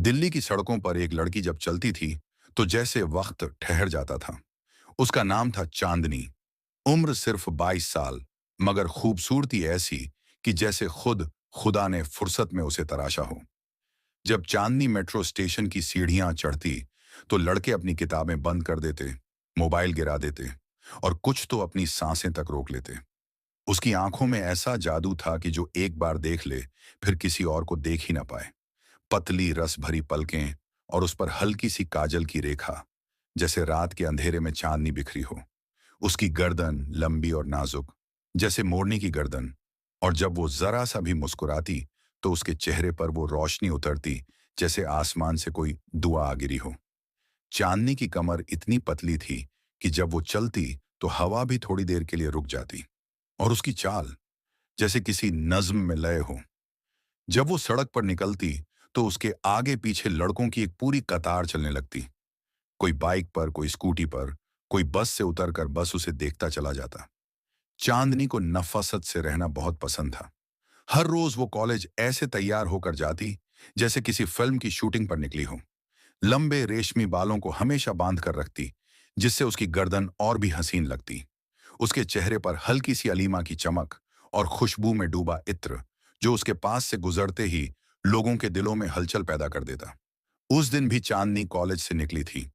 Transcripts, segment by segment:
दिल्ली की सड़कों पर एक लड़की जब चलती थी तो जैसे वक्त ठहर जाता था। उसका नाम था चांदनी। उम्र सिर्फ 22 साल, मगर खूबसूरती ऐसी कि जैसे खुद खुदा ने फुर्सत में उसे तराशा हो। जब चांदनी मेट्रो स्टेशन की सीढ़ियां चढ़ती तो लड़के अपनी किताबें बंद कर देते, मोबाइल गिरा देते और कुछ तो अपनी सांसें तक रोक लेते। उसकी आंखों में ऐसा जादू था कि जो एक बार देख ले फिर किसी और को देख ही ना पाए। पतली रस भरी पलकें और उस पर हल्की सी काजल की रेखा, जैसे रात के अंधेरे में चांदनी बिखरी हो। उसकी गर्दन लंबी और नाजुक, जैसे मोरनी की गर्दन, और जब वो जरा सा भी मुस्कुराती तो उसके चेहरे पर वो रोशनी उतरती जैसे आसमान से कोई दुआ आ गिरी हो। चांदनी की कमर इतनी पतली थी कि जब वो चलती तो हवा भी थोड़ी देर के लिए रुक जाती, और उसकी चाल जैसे किसी नज्म में लय हो। जब वो सड़क पर निकलती तो उसके आगे पीछे लड़कों की एक पूरी कतार चलने लगती। कोई बाइक पर, कोई स्कूटी पर, कोई बस से उतरकर बस उसे देखता चला जाता। चांदनी को नफासत से रहना बहुत पसंद था। हर रोज वो कॉलेज ऐसे तैयार होकर जाती जैसे किसी फिल्म की शूटिंग पर निकली हो। लंबे रेशमी बालों को हमेशा बांध कर रखती, जिससे उसकी गर्दन और भी हसीन लगती। उसके चेहरे पर हल्की सी अलीमा की चमक और खुशबू में डूबा इत्र, जो उसके पास से गुजरते ही लोगों के दिलों में हलचल पैदा कर देता। उस दिन भी चांदनी कॉलेज से निकली थी।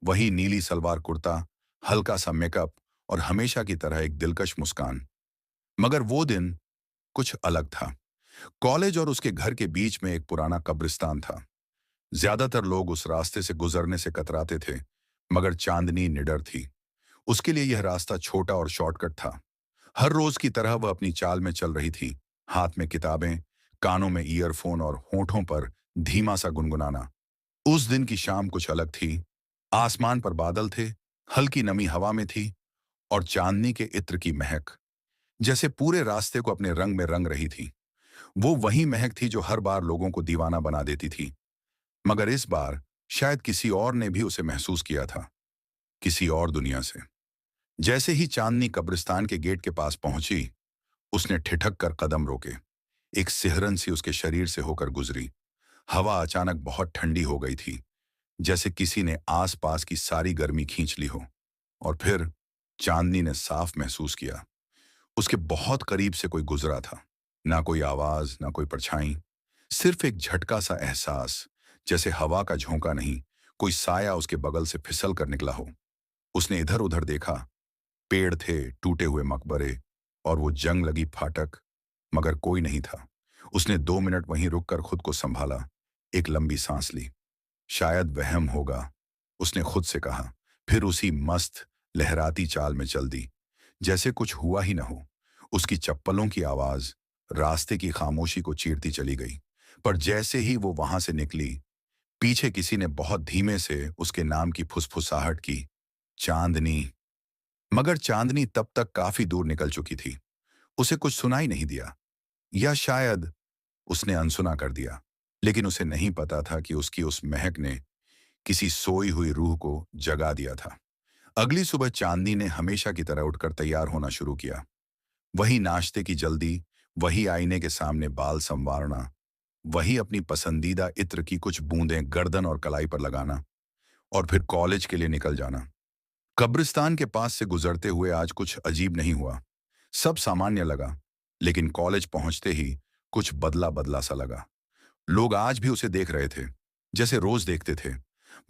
वही नीली सलवार कुर्ता, हल्का सा मेकअप और हमेशा की तरह एक दिलकश मुस्कान। मगर वो दिन कुछ अलग था। कॉलेज और उसके घर के बीच में एक पुराना कब्रिस्तान था। ज्यादातर लोग उस रास्ते से गुजरने से कतराते थे, मगर चांदनी निडर थी। उसके लिए यह रास्ता छोटा और शॉर्टकट था। हर रोज की तरह वह अपनी चाल में चल रही थी, हाथ में किताबें, कानों में ईयरफोन और होठों पर धीमा सा गुनगुनाना। उस दिन की शाम कुछ अलग थी। आसमान पर बादल थे, हल्की नमी हवा में थी, और चांदनी के इत्र की महक जैसे पूरे रास्ते को अपने रंग में रंग रही थी। वो वही महक थी जो हर बार लोगों को दीवाना बना देती थी, मगर इस बार शायद किसी और ने भी उसे महसूस किया था, किसी और दुनिया से। जैसे ही चांदनी कब्रिस्तान के गेट के पास पहुंची, उसने ठिठक कर कदम रोके। एक सिहरन सी उसके शरीर से होकर गुजरी। हवा अचानक बहुत ठंडी हो गई थी, जैसे किसी ने आसपास की सारी गर्मी खींच ली हो। और फिर चांदनी ने साफ महसूस किया, उसके बहुत करीब से कोई गुजरा था। ना कोई आवाज, ना कोई परछाई, सिर्फ एक झटका सा एहसास, जैसे हवा का झोंका नहीं, कोई साया उसके बगल से फिसल कर निकला हो। उसने इधर उधर देखा। पेड़ थे, टूटे हुए मकबरे और वो जंग लगी फाटक, मगर कोई नहीं था। उसने 2 मिनट वहीं रुककर खुद को संभाला, एक लंबी सांस ली। शायद वहम होगा, उसने खुद से कहा। फिर उसी मस्त लहराती चाल में चल दी, जैसे कुछ हुआ ही न हो। उसकी चप्पलों की आवाज रास्ते की खामोशी को चीरती चली गई। पर जैसे ही वो वहां से निकली, पीछे किसी ने बहुत धीमे से उसके नाम की फुसफुसाहट की, चांदनी। मगर चांदनी तब तक काफी दूर निकल चुकी थी। उसे कुछ सुनाई नहीं दिया, या शायद उसने अनसुना कर दिया। लेकिन उसे नहीं पता था कि उसकी उस महक ने किसी सोई हुई रूह को जगा दिया था। अगली सुबह चांदनी ने हमेशा की तरह उठकर तैयार होना शुरू किया। वही नाश्ते की जल्दी, वही आईने के सामने बाल संवारना, वही अपनी पसंदीदा इत्र की कुछ बूंदें गर्दन और कलाई पर लगाना, और फिर कॉलेज के लिए निकल जाना। कब्रिस्तान के पास से गुजरते हुए आज कुछ अजीब नहीं हुआ। सब सामान्य लगा। लेकिन कॉलेज पहुंचते ही कुछ बदला बदला सा लगा। लोग आज भी उसे देख रहे थे, जैसे रोज देखते थे,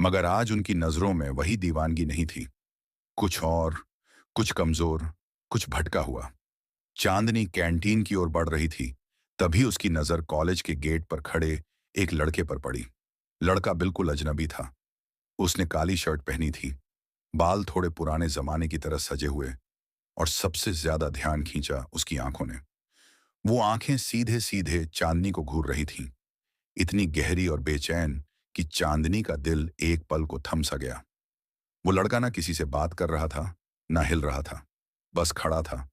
मगर आज उनकी नजरों में वही दीवानगी नहीं थी। कुछ और, कुछ कमजोर, कुछ भटका हुआ। चांदनी कैंटीन की ओर बढ़ रही थी, तभी उसकी नजर कॉलेज के गेट पर खड़े एक लड़के पर पड़ी। लड़का बिल्कुल अजनबी था। उसने काली शर्ट पहनी थी, बाल थोड़े पुराने जमाने की तरह सजे हुए, और सबसे ज्यादा ध्यान खींचा उसकी आंखों ने। वो आंखें सीधे सीधे चांदनी को घूर रही थीं, इतनी गहरी और बेचैन कि चांदनी का दिल एक पल को थम सा गया। वो लड़का ना किसी से बात कर रहा था, ना हिल रहा था, बस खड़ा था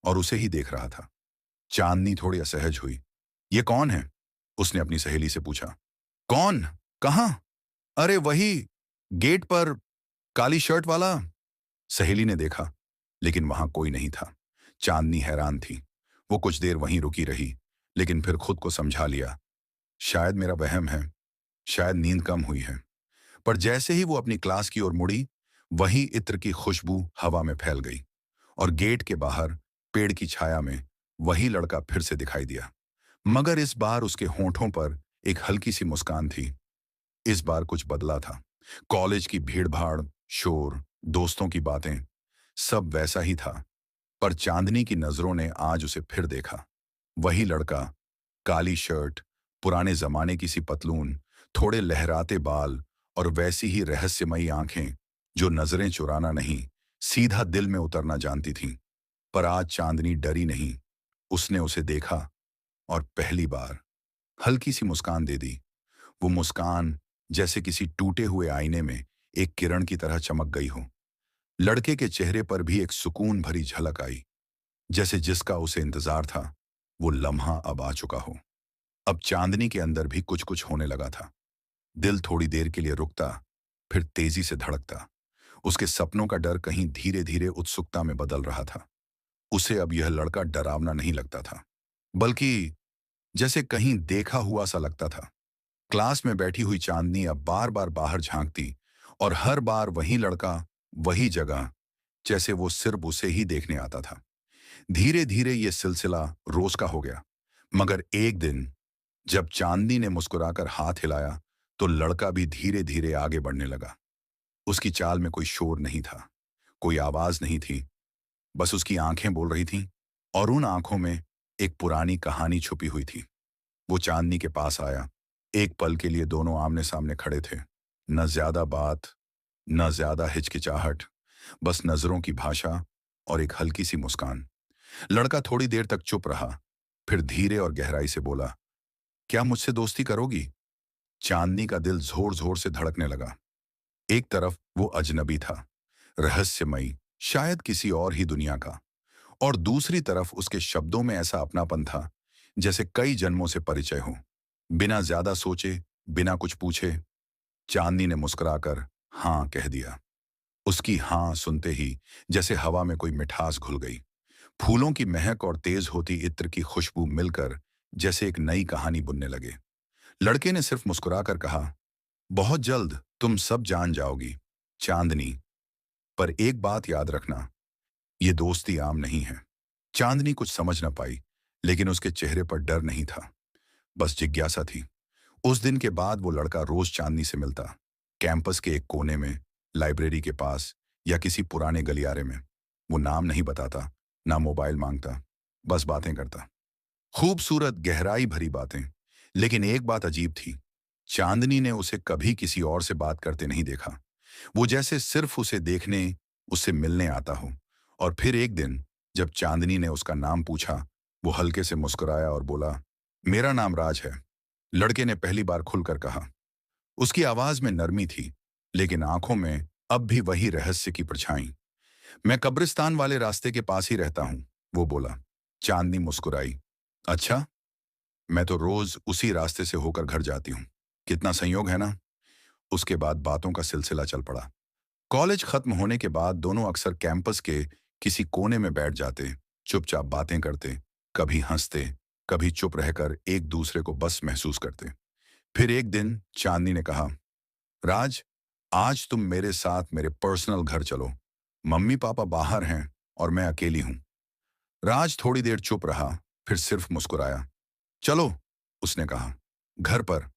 और उसे ही देख रहा था। चांदनी थोड़ी असहज हुई। ये कौन है? उसने अपनी सहेली से पूछा। कौन? कहाँ? अरे वही, गेट पर, काली शर्ट वाला। सहेली ने देखा, लेकिन वहां कोई नहीं था। चांदनी हैरान थी। वो कुछ देर वहीं रुकी रही, लेकिन फिर खुद को समझा लिया, शायद मेरा वहम है। शायद नींद कम हुई है। पर जैसे ही वो अपनी क्लास की ओर मुड़ी, वही इत्र की खुशबू हवा में फैल गई और गेट के बाहर पेड़ की छाया में वही लड़का फिर से दिखाई दिया। मगर इस बार उसके होंठों पर एक हल्की सी मुस्कान थी। इस बार कुछ बदला था। कॉलेज की भीड़-भाड़, शोर, दोस्तों की बातें, सब वैसा ही था। पर चांदनी की नजरों ने आज उसे फिर देखा। वही लड़का, काली शर्ट, पुराने जमाने की सी पतलून, थोड़े लहराते बाल और वैसी ही रहस्यमयी आंखें जो नजरें चुराना नहीं, सीधा दिल में उतरना जानती थीं। पर आज चांदनी डरी नहीं। उसने उसे देखा और पहली बार हल्की सी मुस्कान दे दी। वो मुस्कान जैसे किसी टूटे हुए आईने में एक किरण की तरह चमक गई हो। लड़के के चेहरे पर भी एक सुकून भरी झलक आई, जैसे जिसका उसे इंतजार था वो लम्हा अब आ चुका हो। अब चांदनी के अंदर भी कुछ कुछ होने लगा था। दिल थोड़ी देर के लिए रुकता, फिर तेजी से धड़कता। उसके सपनों का डर कहीं धीरे धीरे उत्सुकता में बदल रहा था। उसे अब यह लड़का डरावना नहीं लगता था, बल्कि जैसे कहीं देखा हुआ सा लगता था। क्लास में बैठी हुई चांदनी अब बार बार बाहर झांकती और हर बार वही लड़का, वही जगह, जैसे वो सिर्फ उसे ही देखने आता था। धीरे धीरे ये सिलसिला रोज का हो गया। मगर एक दिन जब चांदनी ने मुस्कुराकर हाथ हिलाया, तो लड़का भी धीरे धीरे आगे बढ़ने लगा। उसकी चाल में कोई शोर नहीं था, कोई आवाज नहीं थी, बस उसकी आंखें बोल रही थीं और उन आंखों में एक पुरानी कहानी छुपी हुई थी। वो चांदनी के पास आया। एक पल के लिए दोनों आमने सामने खड़े थे। न ज्यादा बात, न ज्यादा हिचकिचाहट, बस नजरों की भाषा और एक हल्की सी मुस्कान। लड़का थोड़ी देर तक चुप रहा, फिर धीरे और गहराई से बोला, क्या मुझसे दोस्ती करोगी? चांदनी का दिल जोर जोर से धड़कने लगा। एक तरफ वो अजनबी था, रहस्यमयी, शायद किसी और ही दुनिया का, और दूसरी तरफ उसके शब्दों में ऐसा अपनापन था जैसे कई जन्मों से परिचय हो। बिना ज्यादा सोचे, बिना कुछ पूछे, चांदनी ने मुस्कुराकर हाँ कह दिया। उसकी हाँ सुनते ही जैसे हवा में कोई मिठास घुल गई। फूलों की महक और तेज होती इत्र की खुशबू मिलकर जैसे एक नई कहानी बुनने लगे। लड़के ने सिर्फ मुस्कुराकर कहा, बहुत जल्द तुम सब जान जाओगी चांदनी, पर एक बात याद रखना, ये दोस्ती आम नहीं है। चांदनी कुछ समझ न पाई, लेकिन उसके चेहरे पर डर नहीं था, बस जिज्ञासा थी। उस दिन के बाद वो लड़का रोज चांदनी से मिलता, कैंपस के एक कोने में, लाइब्रेरी के पास या किसी पुराने गलियारे में। वो नाम नहीं बताता, ना मोबाइल मांगता, बस बातें करता। खूबसूरत गहराई भरी बातें। लेकिन एक बात अजीब थी, चांदनी ने उसे कभी किसी और से बात करते नहीं देखा। वो जैसे सिर्फ उसे देखने, उससे मिलने आता हो। और फिर एक दिन जब चांदनी ने उसका नाम पूछा, वो हल्के से मुस्कुराया और बोला, मेरा नाम राज है। लड़के ने पहली बार खुलकर कहा। उसकी आवाज में नरमी थी, लेकिन आंखों में अब भी वही रहस्य की परछाई। मैं कब्रिस्तान वाले रास्ते के पास ही रहता हूं, वो बोला। चांदनी मुस्कुराई। अच्छा, मैं तो रोज उसी रास्ते से होकर घर जाती हूँ। कितना संयोग है ना। उसके बाद बातों का सिलसिला चल पड़ा। कॉलेज खत्म होने के बाद दोनों अक्सर कैंपस के किसी कोने में बैठ जाते, चुपचाप बातें करते, कभी हंसते, कभी चुप रहकर एक दूसरे को बस महसूस करते। फिर एक दिन चांदनी ने कहा, राज, आज तुम मेरे साथ मेरे पर्सनल घर चलो। मम्मी पापा बाहर हैं और मैं अकेली हूं। राज थोड़ी देर चुप रहा, फिर सिर्फ मुस्कुराया। चलो, उसने कहा। घर पर?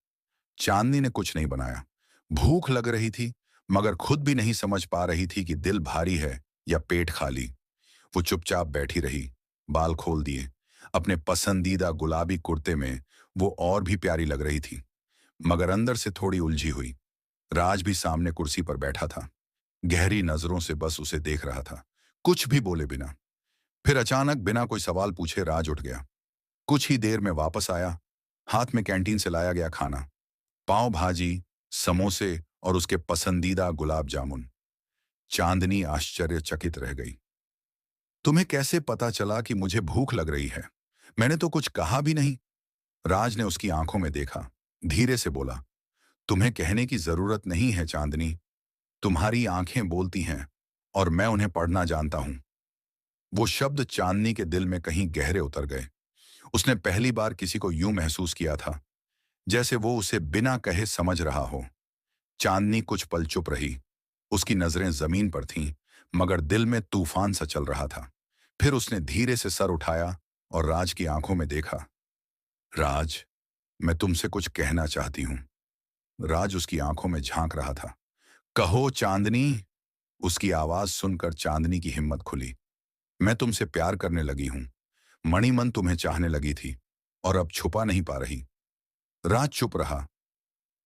चांदनी ने कुछ नहीं बनाया। भूख लग रही थी, मगर खुद भी नहीं समझ पा रही थी कि दिल भारी है या पेट खाली। वो चुपचाप बैठी रही, बाल खोल दिए। अपने पसंदीदा गुलाबी कुर्ते में वो और भी प्यारी लग रही थी, मगर अंदर से थोड़ी उलझी हुई। राज भी सामने कुर्सी पर बैठा था, गहरी नजरों से बस उसे देख रहा था, कुछ भी बोले बिना। फिर अचानक बिना कोई सवाल पूछे राज उठ गया। कुछ ही देर में वापस आया, हाथ में कैंटीन से लाया गया खाना, पाव भाजी, समोसे और उसके पसंदीदा गुलाब जामुन। चांदनी आश्चर्यचकित रह गई। तुम्हें कैसे पता चला कि मुझे भूख लग रही है? मैंने तो कुछ कहा भी नहीं। राज ने उसकी आंखों में देखा, धीरे से बोला, तुम्हें कहने की जरूरत नहीं है चांदनी, तुम्हारी आंखें बोलती हैं और मैं उन्हें पढ़ना जानता हूं। वो शब्द चांदनी के दिल में कहीं गहरे उतर गए। उसने पहली बार किसी को यूं महसूस किया था, जैसे वो उसे बिना कहे समझ रहा हो। चांदनी कुछ पल चुप रही। उसकी नजरें जमीन पर थीं, मगर दिल में तूफान सा चल रहा था। फिर उसने धीरे से सर उठाया और राज की आंखों में देखा। राज, मैं तुमसे कुछ कहना चाहती हूँ। राज उसकी आंखों में झांक रहा था। कहो चांदनी। उसकी आवाज सुनकर चांदनी की हिम्मत खुली। मैं तुमसे प्यार करने लगी हूं। मणिमन तुम्हें चाहने लगी थी और अब छुपा नहीं पा रही। राज चुप रहा,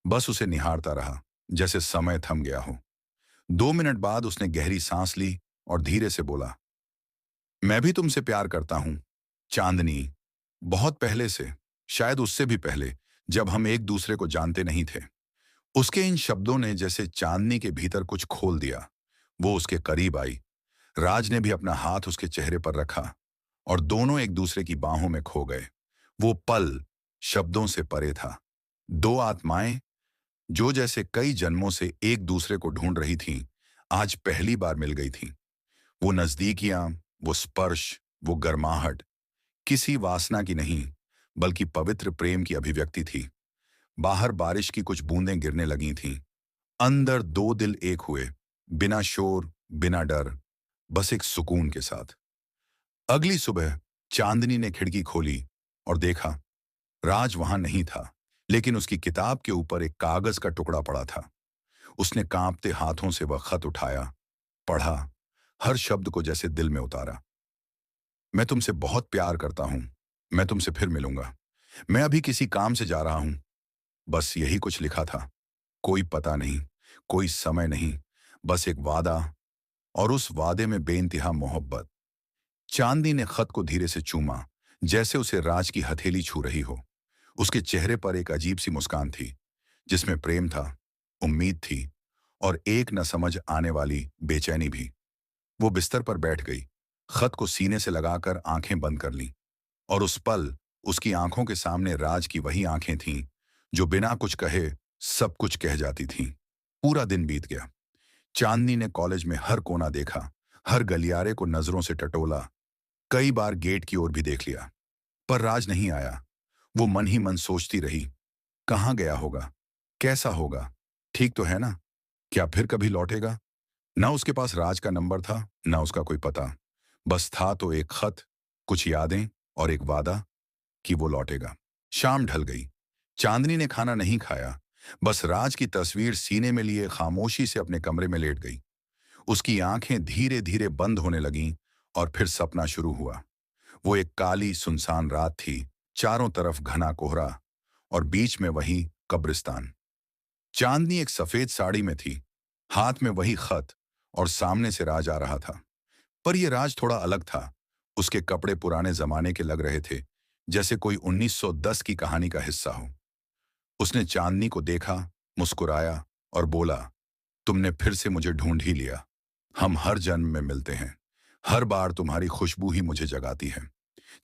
बस उसे निहारता रहा, जैसे समय थम गया हो। 2 मिनट बाद उसने गहरी सांस ली और धीरे से बोला, मैं भी तुमसे प्यार करता हूं चांदनी। बहुत पहले से, शायद उससे भी पहले, जब हम एक दूसरे को जानते नहीं थे। उसके इन शब्दों ने जैसे चांदनी के भीतर कुछ खोल दिया। वो उसके करीब आई। राज ने भी अपना हाथ उसके चेहरे पर रखा और दोनों एक दूसरे की बाहों में खो गए। वो पल शब्दों से परे था। दो आत्माएं जो जैसे कई जन्मों से एक दूसरे को ढूंढ रही थीं, आज पहली बार मिल गई थीं। वो नजदीकियां, वो स्पर्श, वो गर्माहट किसी वासना की नहीं, बल्कि पवित्र प्रेम की अभिव्यक्ति थी। बाहर बारिश की कुछ बूंदें गिरने लगी थीं। अंदर दो दिल एक हुए, बिना शोर, बिना डर, बस एक सुकून के साथ। अगली सुबह चांदनी ने खिड़की खोली और देखा, राज वहां नहीं था, लेकिन उसकी किताब के ऊपर एक कागज का टुकड़ा पड़ा था। उसने कांपते हाथों से वह खत उठाया, पढ़ा, हर शब्द को जैसे दिल में उतारा। मैं तुमसे बहुत प्यार करता हूं। मैं तुमसे फिर मिलूंगा। मैं अभी किसी काम से जा रहा हूं। बस यही कुछ लिखा था। कोई पता नहीं, कोई समय नहीं, बस एक वादा, और उस वादे में बेइंतहा मोहब्बत। चांदनी ने खत को धीरे से चूमा, जैसे उसे राज की हथेली छू रही हो। उसके चेहरे पर एक अजीब सी मुस्कान थी, जिसमें प्रेम था, उम्मीद थी, और एक न समझ आने वाली बेचैनी भी। वो बिस्तर पर बैठ गई, खत को सीने से लगाकर आंखें बंद कर लीं, और उस पल उसकी आंखों के सामने राज की वही आंखें थीं, जो बिना कुछ कहे सब कुछ कह जाती थीं। पूरा दिन बीत गया। चांदनी ने कॉलेज में हर कोना देखा, हर गलियारे को नजरों से टटोला, कई बार गेट की ओर भी देख लिया, पर राज नहीं आया। वो मन ही मन सोचती रही, कहाँ गया होगा, कैसा होगा, ठीक तो है ना, क्या फिर कभी लौटेगा। ना उसके पास राज का नंबर था, ना उसका कोई पता। बस था तो एक खत, कुछ यादें और एक वादा कि वो लौटेगा। शाम ढल गई। चांदनी ने खाना नहीं खाया, बस राज की तस्वीर सीने में लिए खामोशी से अपने कमरे में लेट गई। उसकी आंखें धीरे धीरे बंद होने लगीं और फिर सपना शुरू हुआ। वो एक काली सुनसान रात थी, चारों तरफ घना कोहरा और बीच में वही कब्रिस्तान। चांदनी एक सफेद साड़ी में थी, हाथ में वही खत, और सामने से राज आ रहा था। पर यह राज थोड़ा अलग था। उसके कपड़े पुराने जमाने के लग रहे थे, जैसे कोई 1910 की कहानी का हिस्सा हो। उसने चांदनी को देखा, मुस्कुराया और बोला, तुमने फिर से मुझे ढूंढ ही लिया। हम हर जन्म में मिलते हैं। हर बार तुम्हारी खुशबू ही मुझे जगाती है।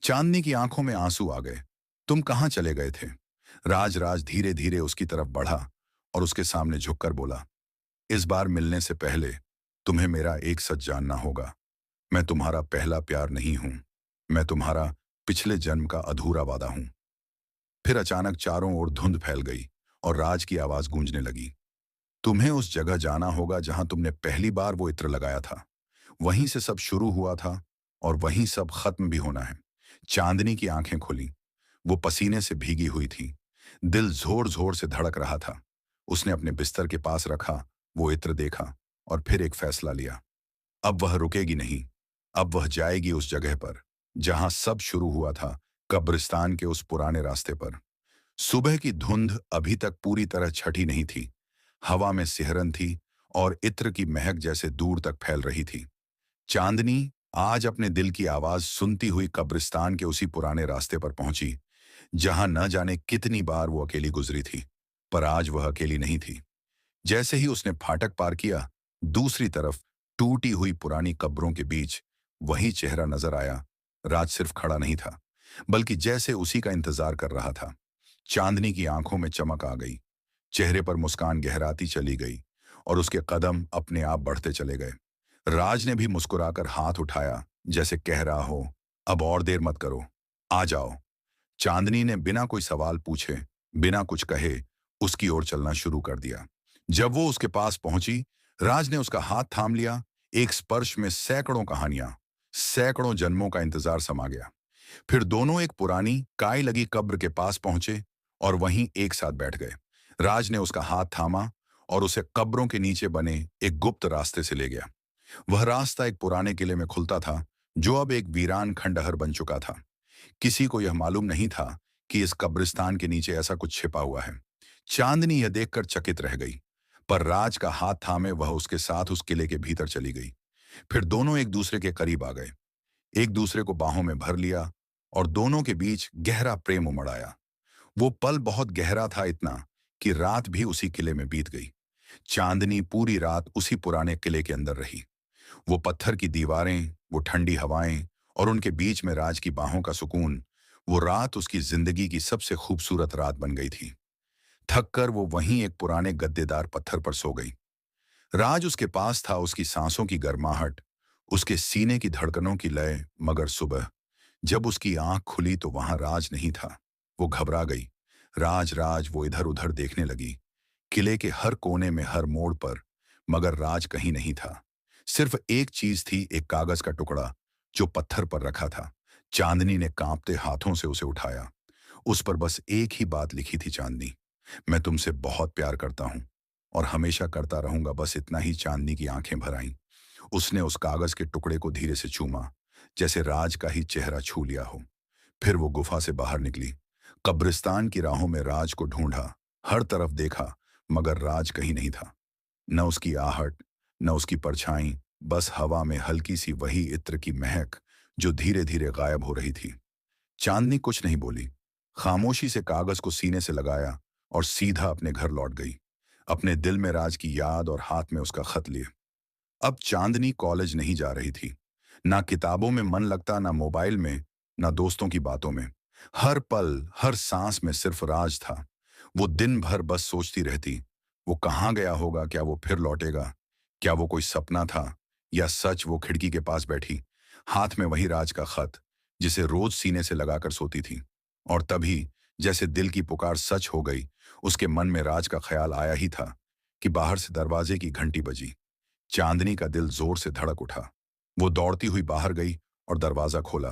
चांदनी की आंखों में आंसू आ गए। तुम कहाँ चले गए थे। राज राज धीरे धीरे उसकी तरफ बढ़ा और उसके सामने झुककर बोला, इस बार मिलने से पहले तुम्हें मेरा एक सच जानना होगा। मैं तुम्हारा पहला प्यार नहीं हूं। मैं तुम्हारा पिछले जन्म का अधूरा वादा हूं। फिर अचानक चारों ओर धुंध फैल गई और राज की आवाज गूंजने लगी, तुम्हें उस जगह जाना होगा जहां तुमने पहली बार वो इत्र लगाया था। वहीं से सब शुरू हुआ था और वहीं सब खत्म भी होना है। चांदनी की आंखें खुली। वो पसीने से भीगी हुई थी। दिल जोर जोर से धड़क रहा था। उसने अपने बिस्तर के पास रखा, वो इत्र देखा और फिर एक फैसला लिया। अब वह रुकेगी नहीं। अब वह जाएगी उस जगह पर जहां सब शुरू हुआ था, कब्रिस्तान के उस पुराने रास्ते पर। सुबह की धुंध अभी तक पूरी तरह छटी नहीं थी। हवा में सिहरन थी और इत्र की महक जैसे दूर तक फैल रही थी। चांदनी आज अपने दिल की आवाज सुनती हुई कब्रिस्तान के उसी पुराने रास्ते पर पहुंची, जहां न जाने कितनी बार वो अकेली गुजरी थी। पर आज वह अकेली नहीं थी। जैसे ही उसने फाटक पार किया, दूसरी तरफ टूटी हुई पुरानी कब्रों के बीच वही चेहरा नजर आया। राज सिर्फ खड़ा नहीं था, बल्कि जैसे उसी का इंतजार कर रहा था। चांदनी की आंखों में चमक आ गई, चेहरे पर मुस्कान गहराती चली गई और उसके कदम अपने आप बढ़ते चले गए। राज ने भी मुस्कुराकर हाथ उठाया, जैसे कह रहा हो, अब और देर मत करो, आ जाओ। चांदनी ने बिना कोई सवाल पूछे बिना कुछ कहे उसकी ओर चलना शुरू कर दिया। जब वो उसके पास पहुंची, राज ने उसका हाथ थाम लिया। एक स्पर्श में सैकड़ों कहानियां, सैकड़ों जन्मों का इंतजार समा गया। फिर दोनों एक पुरानी काई लगी कब्र के पास पहुंचे और वहीं एक साथ बैठ गए। राज ने उसका हाथ थामा और उसे कब्रों के नीचे बने एक गुप्त रास्ते से ले गया। वह रास्ता एक पुराने किले में खुलता था, जो अब एक वीरान खंडहर बन चुका था। किसी को यह मालूम नहीं था कि इस कब्रिस्तान के नीचे ऐसा कुछ छिपा हुआ है। चांदनी यह देखकर चकित रह गई, पर राज का हाथ थामे वह उसके साथ उस किले के भीतर चली गई। फिर दोनों एक दूसरे के करीब आ गए, एक दूसरे को बाहों में भर लिया और दोनों के बीच गहरा प्रेम उमड़ आया। वो पल बहुत गहरा था, इतना कि रात भी उसी किले में बीत गई। चांदनी पूरी रात उसी पुराने किले के अंदर रही। वो पत्थर की दीवारें, वो ठंडी हवाएं और उनके बीच में राज की बाहों का सुकून, वो रात उसकी जिंदगी की सबसे खूबसूरत रात बन गई थी। थक कर वो वहीं एक पुराने गद्देदार पत्थर पर सो गई। राज उसके पास था, उसकी सांसों की गर्माहट, उसके सीने की धड़कनों की लय, मगर सुबह जब उसकी आंख खुली तो वहां राज नहीं था। वो घबरा गई। राज राज वो इधर उधर देखने लगी, किले के हर कोने में, हर मोड़ पर, मगर राज कहीं नहीं था। सिर्फ एक चीज थी, एक कागज का टुकड़ा जो पत्थर पर रखा था। चांदनी ने कांपते हाथों से उसे उठाया। उस पर बस एक ही बात लिखी थी, चांदनी, मैं तुमसे बहुत प्यार करता हूं और हमेशा करता रहूंगा, बस इतना ही। चांदनी की आंखें भर आईं। उसने उस कागज के टुकड़े को धीरे से चूमा, जैसे राज का ही चेहरा छू लिया हो। फिर वो गुफा से बाहर निकली, कब्रिस्तान की राहों में राज को ढूंढा, हर तरफ देखा, मगर राज कहीं नहीं था। न उसकी आहट, न उसकी परछाई, बस हवा में हल्की सी वही इत्र की महक जो धीरे धीरे गायब हो रही थी। चांदनी कुछ नहीं बोली, खामोशी से कागज को सीने से लगाया और सीधा अपने घर लौट गई, अपने दिल में राज की याद और हाथ में उसका खत लिए। अब चांदनी कॉलेज नहीं जा रही थी। ना किताबों में मन लगता, ना मोबाइल में, ना दोस्तों की बातों में। हर पल, हर सांस में सिर्फ राज था। वो दिन भर बस सोचती रहती, वो कहाँ गया होगा, क्या वो फिर लौटेगा, क्या वो कोई सपना था या सच। वो खिड़की के पास बैठी, हाथ में वही राज का खत जिसे रोज सीने से लगाकर सोती थी। और तभी जैसे दिल की पुकार सच हो गई, उसके मन में राज का ख्याल आया ही था कि बाहर से दरवाजे की घंटी बजी। चांदनी का दिल जोर से धड़क उठा। वो दौड़ती हुई बाहर गई और दरवाजा खोला।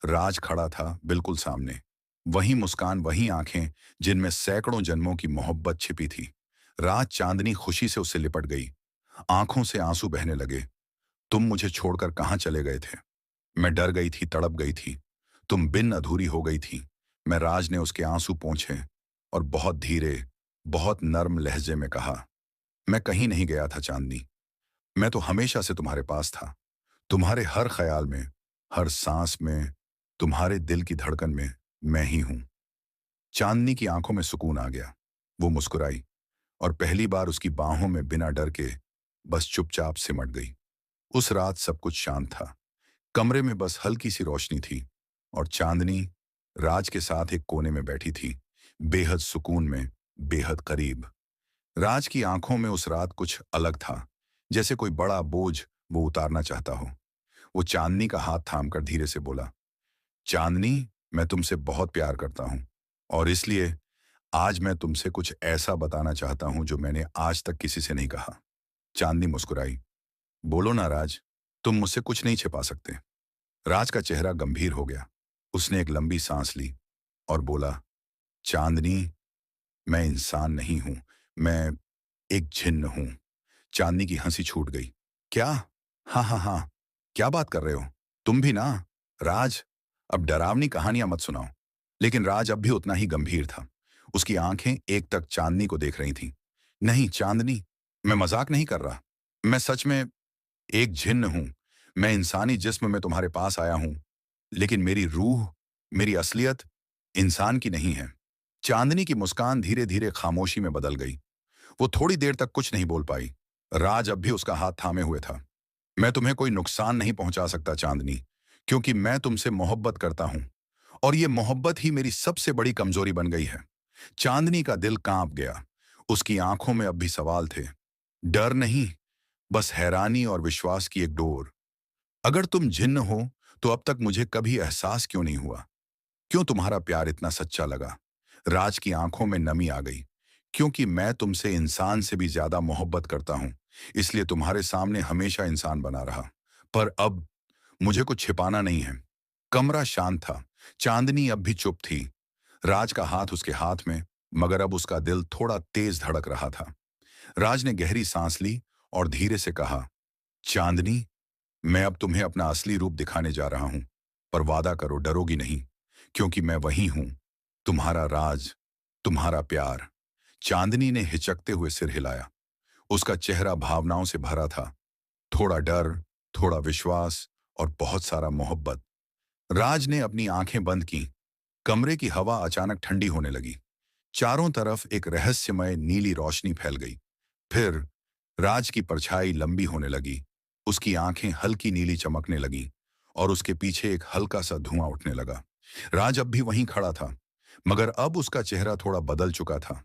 राज खड़ा था बिल्कुल सामने, वही मुस्कान, वही आंखें जिनमें सैकड़ों जन्मों की मोहब्बत छिपी थी। राज, चांदनी खुशी से उससे लिपट गई, आंखों से आंसू बहने लगे। तुम मुझे छोड़कर कहाँ चले गए थे? मैं डर गई थी, तड़प गई थी, तुम बिन अधूरी हो गई थी। मैं, राज ने उसके आंसू पोंछे और बहुत धीरे, बहुत नर्म लहजे में कहा, मैं कहीं नहीं गया था चांदनी, मैं तो हमेशा से तुम्हारे पास था, तुम्हारे हर ख्याल में, हर सांस में, तुम्हारे दिल की धड़कन में मैं ही हूं। चांदनी की आंखों में सुकून आ गया। वो मुस्कुराई और पहली बार उसकी बाहों में बिना डर के बस चुपचाप सिमट गई। उस रात सब कुछ शांत था। कमरे में बस हल्की सी रोशनी थी और चांदनी राज के साथ एक कोने में बैठी थी, बेहद सुकून में, बेहद करीब। राज की आंखों में उस रात कुछ अलग था, जैसे कोई बड़ा बोझ वो उतारना चाहता हो। वो चांदनी का हाथ थामकर धीरे से बोला, चांदनी, मैं तुमसे बहुत प्यार करता हूं और इसलिए आज मैं तुमसे कुछ ऐसा बताना चाहता हूं जो मैंने आज तक किसी से नहीं कहा। चांदनी मुस्कुराई, बोलो ना राज, तुम मुझसे कुछ नहीं छिपा सकते। राज का चेहरा गंभीर हो गया। उसने एक लंबी सांस ली और बोला, चांदनी, मैं इंसान नहीं हूं, मैं एक जिन्न हूं। चांदनी की हंसी छूट गई। क्या? हाँ हाँ हाँ, क्या बात कर रहे हो? तुम भी ना? राज, अब डरावनी कहानियां मत सुनाओ। लेकिन राज अब भी उतना ही गंभीर था। उसकी आंखें एक तक चांदनी को देख रही थीं। नहीं चांदनी, मैं मजाक नहीं कर रहा, मैं सच में एक जिन्न हूं। मैं इंसानी जिस्म में तुम्हारे पास आया हूं, लेकिन मेरी रूह, मेरी असलियत इंसान की नहीं है। चांदनी की मुस्कान धीरे धीरे खामोशी में बदल गई। वो थोड़ी देर तक कुछ नहीं बोल पाई। राज अब भी उसका हाथ थामे हुए था। मैं तुम्हें कोई नुकसान नहीं पहुंचा सकता चांदनी, क्योंकि मैं तुमसे मोहब्बत करता हूं और ये मोहब्बत ही मेरी सबसे बड़ी कमजोरी बन गई है। चांदनी का दिल कांप गया। उसकी आंखों में अब भी सवाल थे, डर नहीं, बस हैरानी और विश्वास की एक डोर। अगर तुम जिन्न हो तो अब तक मुझे कभी एहसास क्यों नहीं हुआ? क्यों तुम्हारा प्यार इतना सच्चा लगा? राज की आंखों में नमी आ गई। क्योंकि मैं तुमसे इंसान से भी ज्यादा मोहब्बत करता हूं, इसलिए तुम्हारे सामने हमेशा इंसान बना रहा। पर अब मुझे कुछ छिपाना नहीं है। कमरा शांत था। चांदनी अब भी चुप थी। राज का हाथ उसके हाथ में, मगर अब उसका दिल थोड़ा तेज धड़क रहा था। राज ने गहरी सांस ली और धीरे से कहा, चांदनी, मैं अब तुम्हें अपना असली रूप दिखाने जा रहा हूं। पर वादा करो, डरोगी नहीं, क्योंकि मैं वही हूं, तुम्हारा राज, तुम्हारा प्यार। चांदनी ने हिचकते हुए सिर हिलाया। उसका चेहरा भावनाओं से भरा था। थोड़ा डर, थोड़ा विश्वास और बहुत सारा मोहब्बत। राज ने अपनी आंखें बंद की। कमरे की हवा अचानक ठंडी होने लगी। चारों तरफ एक रहस्यमय नीली रोशनी फैल गई। फिर राज की परछाई लंबी होने लगी। उसकी आंखें हल्की नीली चमकने लगी और उसके पीछे एक हल्का सा धुआं उठने लगा। राज अब भी वहीं खड़ा था, मगर अब उसका चेहरा थोड़ा बदल चुका था।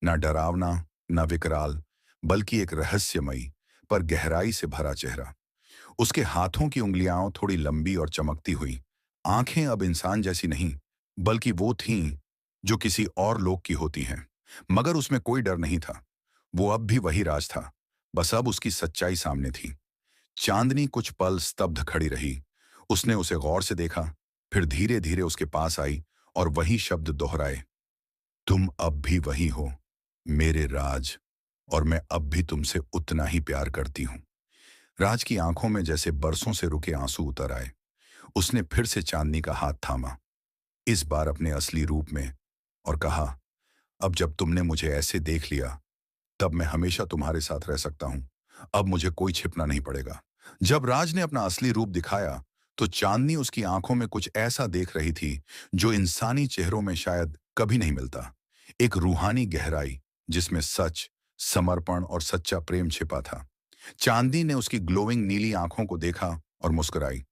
ना डरावना, ना विकराल, बल्कि एक रहस्यमयी पर गहराई से भरा चेहरा। उसके हाथों की उंगलियां थोड़ी लंबी और चमकती हुई। आंखें अब इंसान जैसी नहीं, बल्कि वो थीं जो किसी और लोग की होती हैं। मगर उसमें कोई डर नहीं था। वो अब भी वही राज था, बस अब उसकी सच्चाई सामने थी। चांदनी कुछ पल स्तब्ध खड़ी रही। उसने उसे गौर से देखा, फिर धीरे धीरे उसके पास आई और वही शब्द दोहराए, तुम अब भी वही हो, मेरे राज, और मैं अब भी तुमसे उतना ही प्यार करती हूं। राज की आंखों में जैसे बरसों से रुके आंसू उतर आए। उसने फिर से चांदनी का हाथ थामा, इस बार अपने असली रूप में, और कहा, अब जब तुमने मुझे ऐसे देख लिया, तब मैं हमेशा तुम्हारे साथ रह सकता हूं। अब मुझे कोई छिपना नहीं पड़ेगा। जब राज ने अपना असली रूप दिखाया, तो चांदनी उसकी आंखों में कुछ ऐसा देख रही थी जो इंसानी चेहरों में शायद कभी नहीं मिलता। एक रूहानी गहराई, जिसमें सच, समर्पण और सच्चा प्रेम छिपा था। चांदनी ने उसकी ग्लोइंग नीली आंखों को देखा और मुस्कुराई।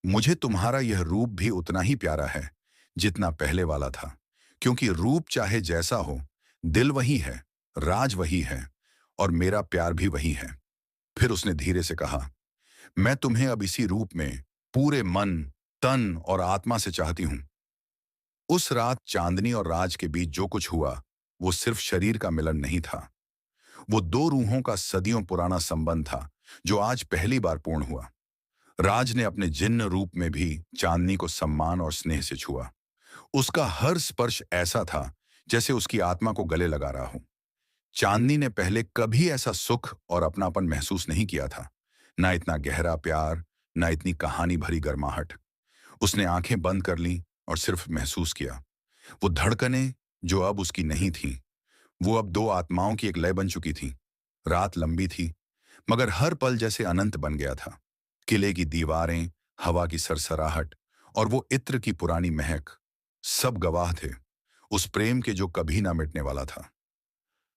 मुझे तुम्हारा यह रूप भी उतना ही प्यारा है जितना पहले वाला था, क्योंकि रूप चाहे जैसा हो, दिल वही है, राज वही है, और मेरा प्यार भी वही है। फिर उसने धीरे से कहा, मैं तुम्हें अब इसी रूप में पूरे मन, तन और आत्मा से चाहती हूं। उस रात चांदनी और राज के बीच जो कुछ हुआ, वो सिर्फ शरीर का मिलन नहीं था। वो दो रूहों का सदियों पुराना संबंध था, जो आज पहली बार पूर्ण हुआ। राज ने अपने जिन्न रूप में भी चांदनी को सम्मान और स्नेह से छुआ। उसका हर स्पर्श ऐसा था जैसे उसकी आत्मा को गले लगा रहा हो। चांदनी ने पहले कभी ऐसा सुख और अपनापन महसूस नहीं किया था। ना इतना गहरा प्यार, ना इतनी कहानी भरी गर्माहट। उसने आंखें बंद कर लीं और सिर्फ महसूस किया। वो धड़कनें जो अब उसकी नहीं थीं, वो अब दो आत्माओं की एक लय बन चुकी थीं। रात लंबी थी, मगर हर पल जैसे अनंत बन गया था। किले की दीवारें, हवा की सरसराहट और वो इत्र की पुरानी महक, सब गवाह थे उस प्रेम के जो कभी ना मिटने वाला था।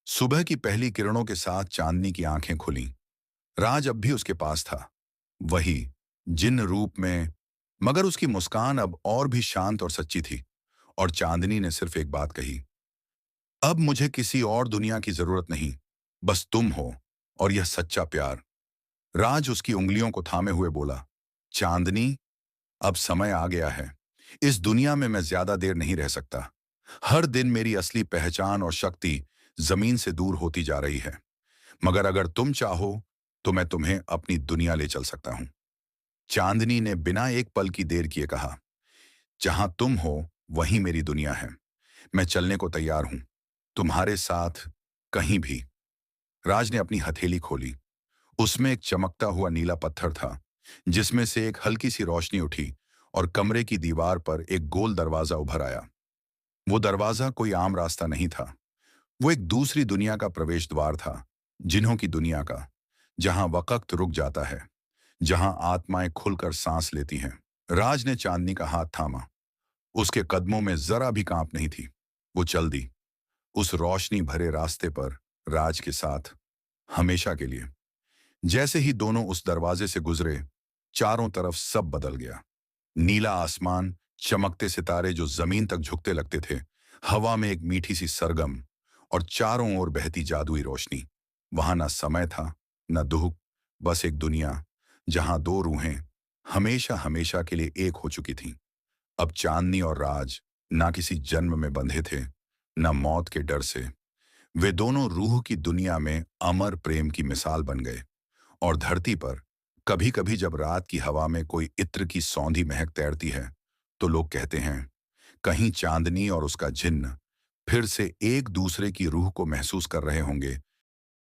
सुबह की पहली किरणों के साथ चांदनी की आंखें खुलीं। राज अब भी उसके पास था, वही जिन्न रूप में, मगर उसकी मुस्कान अब और भी शांत और सच्ची थी। और चांदनी ने सिर्फ एक बात कही, अब मुझे किसी और दुनिया की जरूरत नहीं, बस तुम हो और यह सच्चा प्यार। राज उसकी उंगलियों को थामे हुए बोला, चांदनी, अब समय आ गया है। इस दुनिया में मैं ज्यादा देर नहीं रह सकता। हर दिन मेरी असली पहचान और शक्ति जमीन से दूर होती जा रही है। मगर अगर तुम चाहो, तो मैं तुम्हें अपनी दुनिया ले चल सकता हूं। चांदनी ने बिना एक पल की देर किए कहा, जहां तुम हो वहीं मेरी दुनिया है। मैं चलने को तैयार हूं, तुम्हारे साथ, कहीं भी। राज ने अपनी हथेली खोली। उसमें एक चमकता हुआ नीला पत्थर था, जिसमें से एक हल्की सी रोशनी उठी और कमरे की दीवार पर एक गोल दरवाजा उभर आया। वो दरवाजा कोई आम रास्ता नहीं था। वो एक दूसरी दुनिया का प्रवेश द्वार था, जिन्हों की दुनिया का, जहां वक्त रुक जाता है, जहां आत्माएं खुलकर सांस लेती हैं। राज ने चांदनी का हाथ थामा। उसके कदमों में जरा भी कांप नहीं थी। वो चल दी, उस रोशनी भरे रास्ते पर, राज के साथ, हमेशा के लिए। जैसे ही दोनों उस दरवाजे से गुजरे, चारों तरफ सब बदल गया। नीला आसमान, चमकते सितारे जो जमीन तक झुकते लगते थे, हवा में एक मीठी सी सरगम, और चारों ओर बहती जादुई रोशनी। वहां ना समय था, न दुख, बस एक दुनिया जहां दो रूहें हमेशा हमेशा के लिए एक हो चुकी थीं। अब चांदनी और राज ना किसी जन्म में बंधे थे, न मौत के डर से। वे दोनों रूह की दुनिया में अमर प्रेम की मिसाल बन गए। और धरती पर कभी-कभी जब रात की हवा में कोई इत्र की सौंधी महक तैरती है, तो लोग कहते हैं, कहीं चांदनी और उसका जिन्न फिर से एक दूसरे की रूह को महसूस कर रहे होंगे